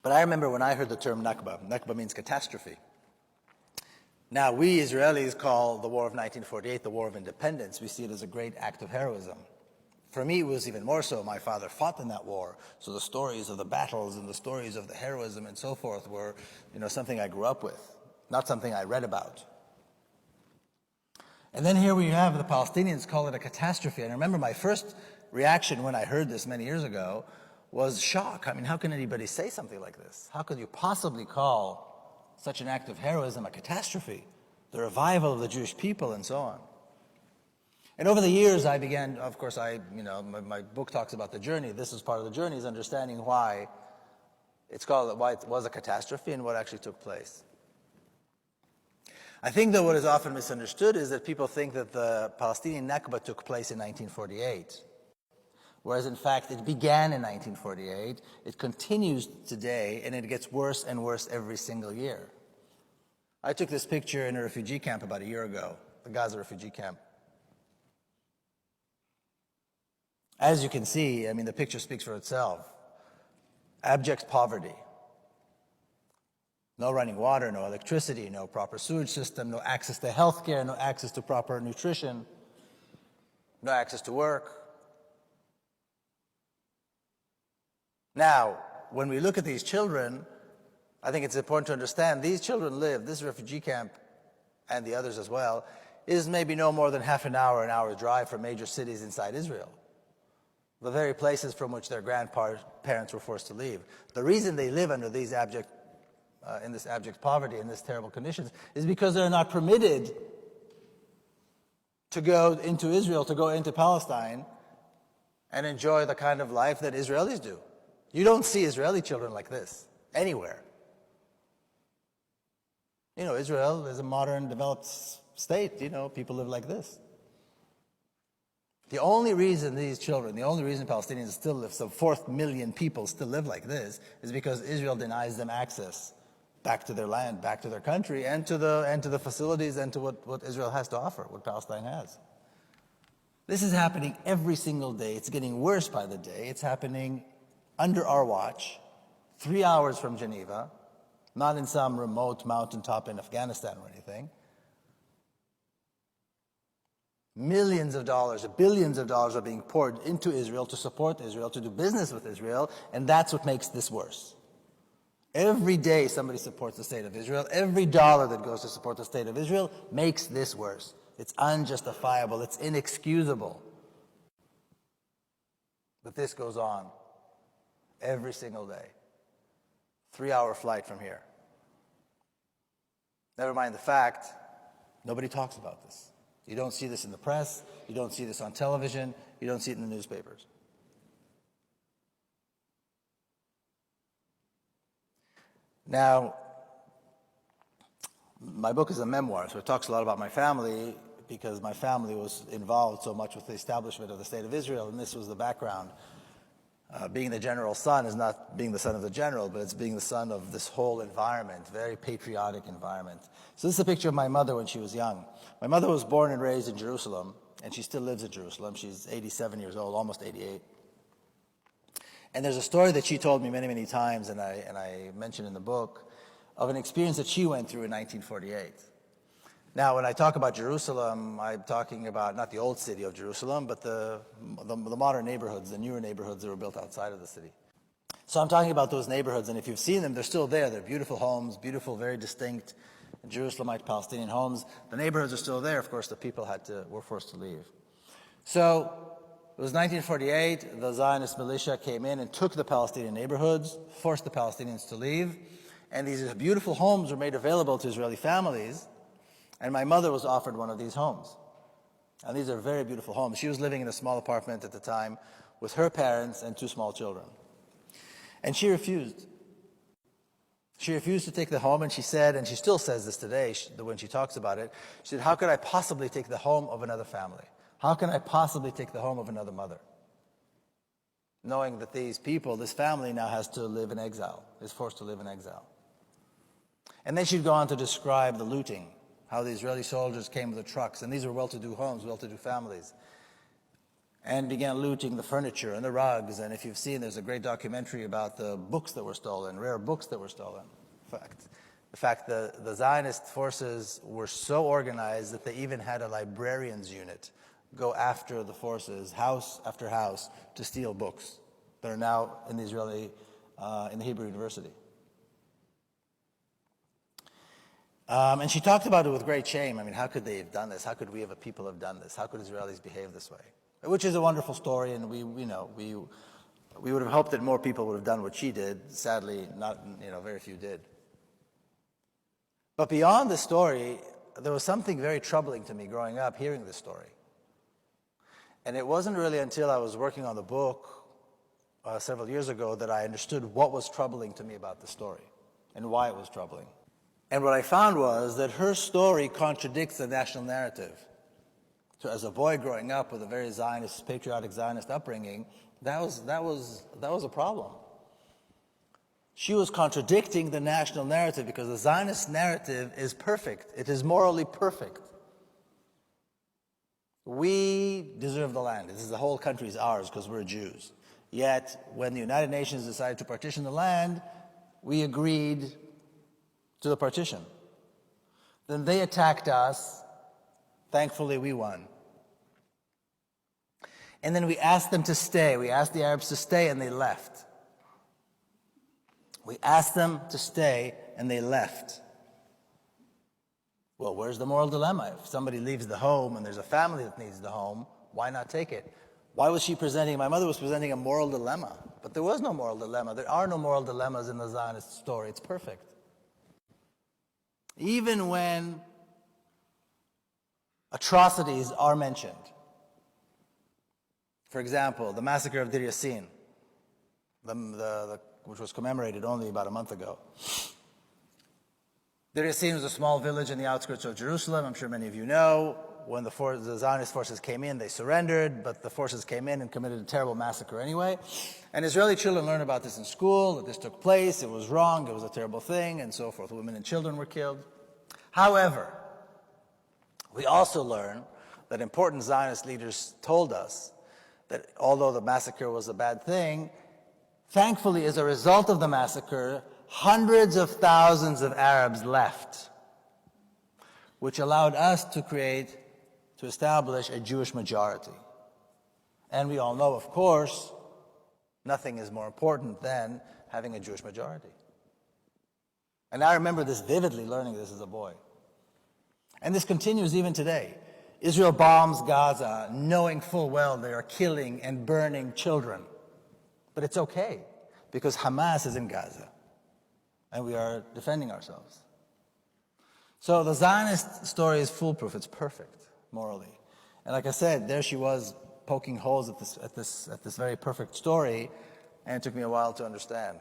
But I remember when I heard the term Nakba. Nakba means catastrophe. Now, we Israelis call the War of 1948 the War of Independence. We see it as a great act of heroism. For me, it was even more so. My father fought in that war, so the stories of the battles and the stories of the heroism and so forth were, something I grew up with, not something I read about. And then here we have the Palestinians call it a catastrophe. And I remember my first reaction when I heard this many years ago was shock. I mean, how can anybody say something like this? How could you possibly call such an act of heroism a catastrophe? The revival of the Jewish people and so on. And over the years I began, of course, my book talks about the journey. This is part of the journey, is understanding why it was a catastrophe and what actually took place. I think that what is often misunderstood is that people think that the Palestinian Nakba took place in 1948. Whereas in fact it began in 1948, it continues today, and it gets worse and worse every single year. I took this picture in a refugee camp about a year ago, the Gaza refugee camp. As you can see, the picture speaks for itself. Abject poverty. No running water, no electricity, no proper sewage system, no access to health care, no access to proper nutrition, no access to work. Now, when we look at these children, I think it's important to understand these children live, this refugee camp and the others as well, is maybe no more than half an hour's drive from major cities inside Israel. The very places from which their grandparents were forced to leave. The reason they live under these in this abject poverty, in these terrible conditions, is because they're not permitted to go into Israel, to go into Palestine, and enjoy the kind of life that Israelis do. You don't see Israeli children like this anywhere. Israel is a modern, developed state. People live like this. The only reason Palestinians still live, some 4 million people still live like this, is because Israel denies them access back to their land, back to their country, and to the facilities and to what Israel has to offer, what Palestine has. This is happening every single day. It's getting worse by the day. It's happening under our watch, 3 hours from Geneva, not in some remote mountaintop in Afghanistan or anything. Millions of dollars, billions of dollars are being poured into Israel to support Israel, to do business with Israel, and that's what makes this worse. Every day somebody supports the state of Israel. Every dollar that goes to support the state of Israel makes this worse. It's unjustifiable. It's inexcusable. But this goes on every single day. 3-hour flight from here. Never mind the fact, nobody talks about this. You don't see this in the press. You don't see this on television. You don't see it in the newspapers. Now, my book is a memoir, so it talks a lot about my family because my family was involved so much with the establishment of the State of Israel, and this was the background. Being the general's son is not being the son of the general, but it's being the son of this whole environment, very patriotic environment. So this is a picture of my mother when she was young. My mother was born and raised in Jerusalem, and she still lives in Jerusalem. She's 87 years old, almost 88. And there's a story that she told me many, many times, and I mentioned in the book, of an experience that she went through in 1948. Now, when I talk about Jerusalem, I'm talking about not the old city of Jerusalem, but the modern neighborhoods, the newer neighborhoods that were built outside of the city. So I'm talking about those neighborhoods, and if you've seen them, they're still there. They're beautiful homes, beautiful, very distinct Jerusalemite Palestinian homes. The neighborhoods are still there. Of course, the people were forced to leave. So it was 1948. The Zionist militia came in and took the Palestinian neighborhoods, forced the Palestinians to leave, and these beautiful homes were made available to Israeli families. And my mother was offered one of these homes. And these are very beautiful homes. She was living in a small apartment at the time with her parents and 2 small children. And she refused. She refused to take the home, and she said, and she still says this today when she talks about it, she said, how could I possibly take the home of another family? How can I possibly take the home of another mother? Knowing that these people, this family now has to live in exile, is forced to live in exile. And then she'd go on to describe the looting, how the Israeli soldiers came with the trucks, and these were well-to-do homes, well-to-do families. and began looting the furniture and the rugs. And if you've seen, there's a great documentary about the books that were stolen, rare books that were stolen. In fact, the Zionist forces were so organized that they even had a librarians unit go after the forces, house after house, to steal books that are now in the in the Hebrew University. And she talked about it with great shame. I mean, how could they have done this? How could we, as a people, have done this? How could Israelis behave this way? Which is a wonderful story, and we would have hoped that more people would have done what she did. Sadly, very few did. But beyond the story, there was something very troubling to me growing up hearing this story. And it wasn't really until I was working on the book several years ago that I understood what was troubling to me about the story and why it was troubling. And what I found was that her story contradicts the national narrative. So as a boy growing up with a very Zionist, patriotic Zionist upbringing, that was a problem. She was contradicting the national narrative because the Zionist narrative is perfect. It is morally perfect. We deserve the land. The whole country is ours because we're Jews. Yet, when the United Nations decided to partition the land, we agreed to the partition. Then they attacked us. Thankfully, we won. And then we asked them to stay. We asked the Arabs to stay, and they left. We asked them to stay, and they left. Well, where's the moral dilemma? If somebody leaves the home and there's a family that needs the home, why not take it? Why was she presenting, my mother was presenting a moral dilemma, but there was no moral dilemma. There are no moral dilemmas in the Zionist story. It's perfect. Even when atrocities are mentioned, for example, the massacre of Dir Yassin, which was commemorated only about a month ago. Dir Yassin was a small village in the outskirts of Jerusalem. I'm sure many of you know. When the Zionist forces came in, they surrendered, but the forces came in and committed a terrible massacre anyway. And Israeli children learn about this in school, that this took place, it was wrong, it was a terrible thing, and so forth. Women and children were killed. However, we also learn that important Zionist leaders told us that although the massacre was a bad thing, thankfully, as a result of the massacre, hundreds of thousands of Arabs left, which allowed us to establish a Jewish majority. And we all know, of course, nothing is more important than having a Jewish majority. And I remember this vividly, learning this as a boy. And this continues even today. Israel bombs Gaza, knowing full well they are killing and burning children. But it's okay, because Hamas is in Gaza, and we are defending ourselves. So the Zionist story is foolproof. It's perfect, morally. And like I said, there she was poking holes at this very perfect story, and it took me a while to understand.